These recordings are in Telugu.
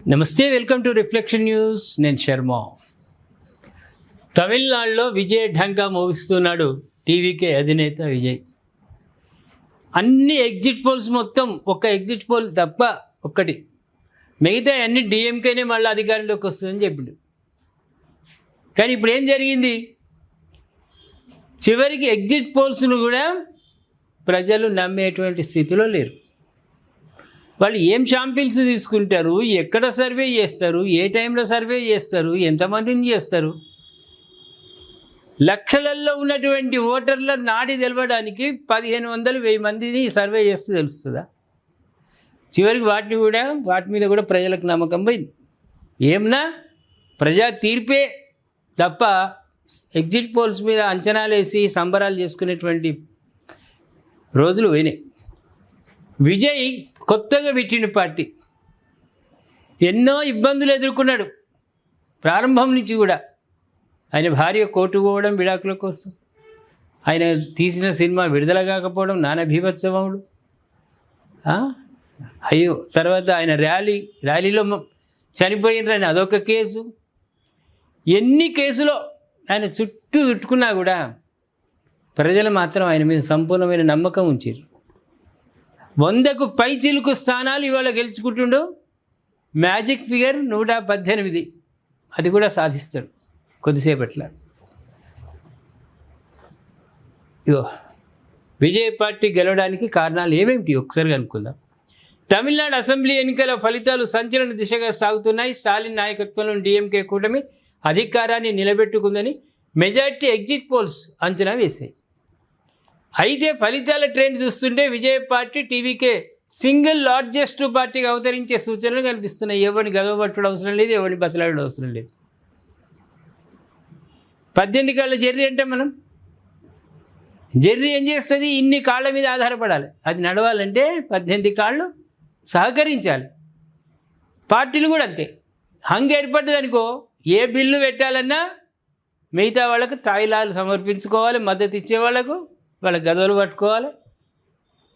నమస్తే, వెల్కమ్ టు రిఫ్లెక్షన్ న్యూస్. నేను శర్మ. తమిళనాడులో విజయ్ ఢంకా మోగిస్తున్నాడు టీవీకే అధినేత విజయ్. అన్ని ఎగ్జిట్ పోల్స్ మొత్తం ఒక ఎగ్జిట్ పోల్ తప్ప ఒక్కటి, మిగతా అన్ని డిఎంకేనే మళ్ళీ అధికారంలోకి వస్తుందని చెప్పిండు. కానీ ఇప్పుడు ఏం జరిగింది? చివరికి ఎగ్జిట్ పోల్స్ను కూడా ప్రజలు నమ్మేటువంటి స్థితిలో లేరు. వాళ్ళు ఏం శాంపిల్స్ తీసుకుంటారు, ఎక్కడ సర్వే చేస్తారు, ఏ టైంలో సర్వే చేస్తారు, ఎంతమందిని చేస్తారు? లక్షలలో ఉన్నటువంటి ఓటర్ల నాడి తెలవడానికి 1500-1000 మందిని సర్వే చేస్తే తెలుస్తుందా? చివరికి వాటి మీద కూడా ప్రజలకు నమ్మకం పోయింది. ఏమన్నా ప్రజా తీర్పే తప్ప ఎగ్జిట్ పోల్స్ మీద అంచనాలు వేసి సంబరాలు చేసుకునేటువంటి రోజులు పోయినాయి. విజయ్ కొత్తగా పెట్టిన పార్టీ ఎన్నో ఇబ్బందులు ఎదుర్కొన్నాడు ప్రారంభం నుంచి కూడా. ఆయన భార్య కోర్టు పోవడం విడాకుల కోసం, ఆయన తీసిన సినిమా విడుదల కాకపోవడం నానా బీభత్సవముడు, అయ్యో తర్వాత ఆయన ర్యాలీలో చనిపోయినరని అదొక కేసు. ఎన్ని కేసులో ఆయన చుట్టుకున్నా కూడా ప్రజలు మాత్రం ఆయన మీద సంపూర్ణమైన నమ్మకం ఉంచారు. 100కు పైచిలుకు స్థానాలు ఇవాళ గెలుచుకుంటుండు. మ్యాజిక్ ఫిగర్ 118, అది కూడా సాధిస్తాడు కొద్దిసేపట్ల. ఇగో విజయ్ పార్టీ గెలవడానికి కారణాలు ఏమేమిటి ఒకసారి అనుకుందాం. తమిళనాడు అసెంబ్లీ ఎన్నికల ఫలితాలు సంచలన దిశగా సాగుతున్నాయి. స్టాలిన్ నాయకత్వంలో డిఎంకే కూటమి అధికారాన్ని నిలబెట్టుకుందని మెజార్టీ ఎగ్జిట్ పోల్స్ అంచనా వేశాయి. అయితే ఫలితాల ట్రెండ్ చూస్తుంటే Vijay party TVK single largest పార్టీగా అవతరించే సూచనలు కనిపిస్తున్నాయి. ఎవరిని గదవబట్టడం అవసరం లేదు, ఎవరిని బతలాడడం అవసరం లేదు. 18 కాళ్ళ జెర్రీ అంటే మనం జెర్రీ ఏం చేస్తుంది? ఇన్ని కాళ్ళ మీద ఆధారపడాలి. అది నడవాలంటే 18 కాళ్ళు సహకరించాలి. పార్టీలు కూడా అంతే. హంగ్ ఏర్పడ్డదనుకో, ఏ బిల్లు పెట్టాలన్నా మిగతా వాళ్ళకు తాయిలాలు సమర్పించుకోవాలి, మద్దతు ఇచ్చే వాళ్ళ గదవలు పట్టుకోవాలి.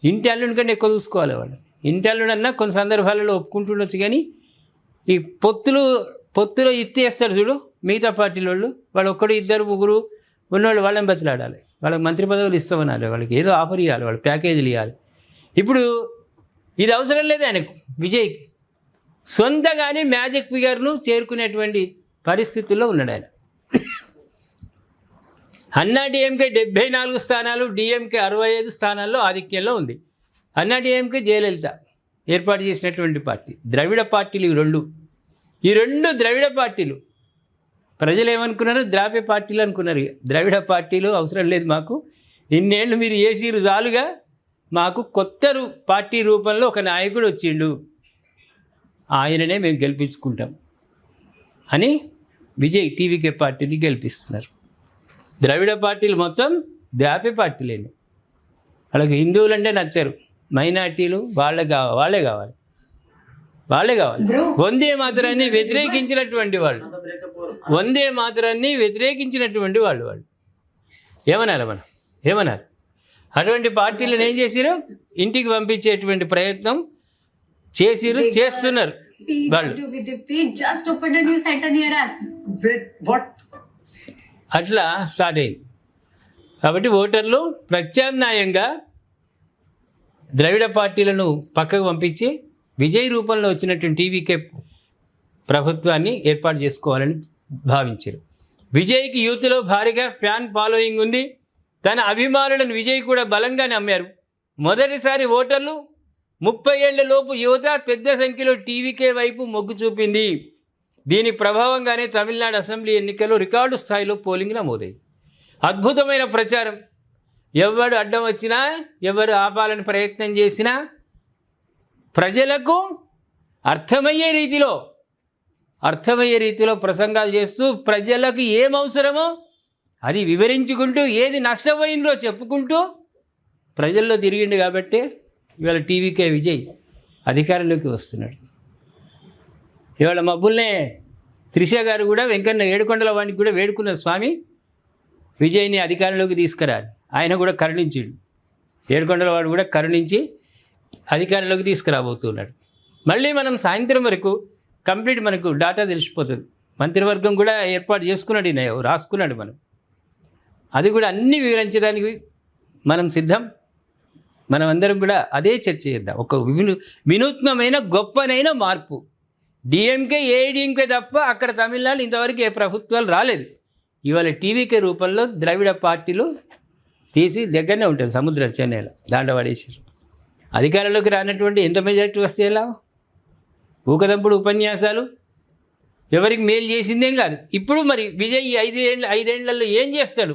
ఇంటి అల్లుని కంటే ఎక్కువ చూసుకోవాలి. వాళ్ళు ఇంటి అల్లుడన్నా కొన్ని సందర్భాలలో ఒప్పుకుంటుండొచ్చు, కానీ ఈ పొత్తులో ఇచ్చేస్తారు చూడు మిగతా పార్టీల వాళ్ళు ఒక్కడు 2-3 ఉన్నవాళ్ళు వాళ్ళని బతిలాడాలి. వాళ్ళకి మంత్రి పదవులు ఇస్తామనాలి, వాళ్ళకి ఏదో ఆఫర్ ఇవ్వాలి, వాళ్ళు ప్యాకేజీలు ఇవ్వాలి. ఇప్పుడు ఇది అవసరం లేదు ఆయనకు. విజయ్కి సొంతగానే మ్యాజిక్ ఫిగర్ను చేరుకునేటువంటి పరిస్థితుల్లో ఉన్నాడు ఆయన. అన్నా డిఎంకే 74 స్థానాలు, డిఎంకే 65 స్థానాల్లో ఆధిక్యంలో ఉంది. అన్నా డిఎంకే జయలలిత ఏర్పాటు చేసినటువంటి పార్టీ. ద్రవిడ పార్టీలు ఈ రెండు ద్రవిడ పార్టీలు. ప్రజలు ఏమనుకున్నారు? ద్రావిడ పార్టీలు అనుకున్నారు. ద్రవిడ పార్టీలు అవసరం లేదు మాకు, ఇన్నేళ్ళు మీరు ఏసీరు చాలుగా, మాకు కొత్త పార్టీ రూపంలో ఒక నాయకుడు వచ్చిండు, ఆయననే మేము గెలిపించుకుంటాం అని విజయ్ టీవీకే పార్టీని గెలిపిస్తున్నారు. ద్రవిడ పార్టీలు మొత్తం ద్రావిడ పార్టీలేని. వాళ్ళకి హిందువులు అంటే నచ్చరు, మైనార్టీలు వాళ్ళే కావాలి. వందే మాతరాన్ని వ్యతిరేకించినటువంటి వాళ్ళు, వాళ్ళు ఏమన్నారు? అటువంటి పార్టీలను ఏం చేసిరు? ఇంటికి పంపించేటువంటి ప్రయత్నం చేస్తున్నారు వాళ్ళు. అట్లా స్టార్ట్ అయింది. కాబట్టి ఓటర్లు ప్రత్యామ్నాయంగా ద్రవిడ పార్టీలను పక్కకు పంపించి విజయ్ రూపంలో వచ్చినటువంటి టీవీకే ప్రభుత్వాన్ని ఏర్పాటు చేసుకోవాలని భావించారు. విజయ్కి యూత్లో భారీగా ఫ్యాన్ ఫాలోయింగ్ ఉంది. తన అభిమానులను విజయ్ కూడా బలంగా నమ్మారు. మొదటిసారి ఓటర్లు 30 ఏళ్ల లోపు యువత పెద్ద సంఖ్యలో టీవీకే వైపు మొగ్గు చూపింది. దీని ప్రభావంగానే తమిళనాడు అసెంబ్లీ ఎన్నికల్లో రికార్డు స్థాయిలో పోలింగ్ నమోదైంది. అద్భుతమైన ప్రచారం. ఎవరు అడ్డం వచ్చినా, ఎవరు ఆపాలని ప్రయత్నం చేసినా ప్రజలకు అర్థమయ్యే రీతిలో ప్రసంగాలు చేస్తూ ప్రజలకు ఏం అవసరమో అది వివరించుకుంటూ, ఏది నష్టపోయిందో చెప్పుకుంటూ ప్రజల్లో తిరిగిండు. కాబట్టి ఇవాళ టీవీకే విజయ్ అధికారంలోకి వస్తున్నాడు. ఇవాళ మబ్బుల్నే త్రిష గారు కూడా వెంకన్న ఏడుకొండల వాడికి కూడా వేడుకున్నారు, స్వామి విజయ్ని అధికారంలోకి తీసుకురాలి. ఆయన కూడా కరుణించాడు. ఏడుకొండల వాడు కూడా కరుణించి అధికారంలోకి తీసుకురాబోతున్నాడు. మళ్ళీ మనం సాయంత్రం వరకు కంప్లీట్ మనకు డాటా తెలిసిపోతుంది. మంత్రివర్గం కూడా ఏర్పాటు చేసుకున్నాడు, ఈయన రాసుకున్నాడు. మనం అది కూడా అన్నీ వివరించడానికి మనం సిద్ధం. మనం అందరం కూడా అదే చర్చ చేద్దాం. ఒక వినూత్నమైన గొప్పనైన మార్పు. డిఎంకే ఏఐడిఎంకే తప్ప అక్కడ తమిళనాడు ఇంతవరకు ఏ ప్రభుత్వాలు రాలేదు. ఇవాళ టీవీకే రూపంలో ద్రవిడ పార్టీలు తీసి దగ్గరనే ఉంటుంది, సముద్రం చెన్నైలో దాంట్లో పడేసారు. అధికారంలోకి రానటువంటి ఎంత మెజారిటీ వస్తే ఎలా? ఊకదంపుడు ఉపన్యాసాలు ఎవరికి మేలు చేసిందేం కాదు. ఇప్పుడు మరి విజయ్ 5 ఏళ్లలో ఏం చేస్తాడు?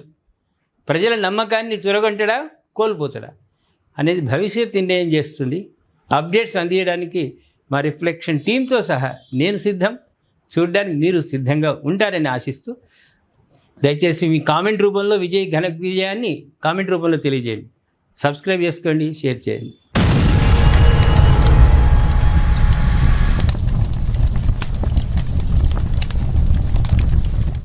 ప్రజల నమ్మకాన్ని చొరగొంటాడా, కోల్పోతాడా అనేది భవిష్యత్ నిర్ణయం చేస్తుంది. అప్డేట్స్ అందించడానికి మా రిఫ్లెక్షన్ టీంతో సహా నేను సిద్ధం, చూడడానికి మీరు సిద్ధంగా ఉంటారని ఆశిస్తూ, దయచేసి మీ కామెంట్ రూపంలో విజయ్ ఘన విజయాన్ని కామెంట్ రూపంలో తెలియజేయండి. సబ్స్క్రైబ్ చేసుకోండి, షేర్ చేయండి.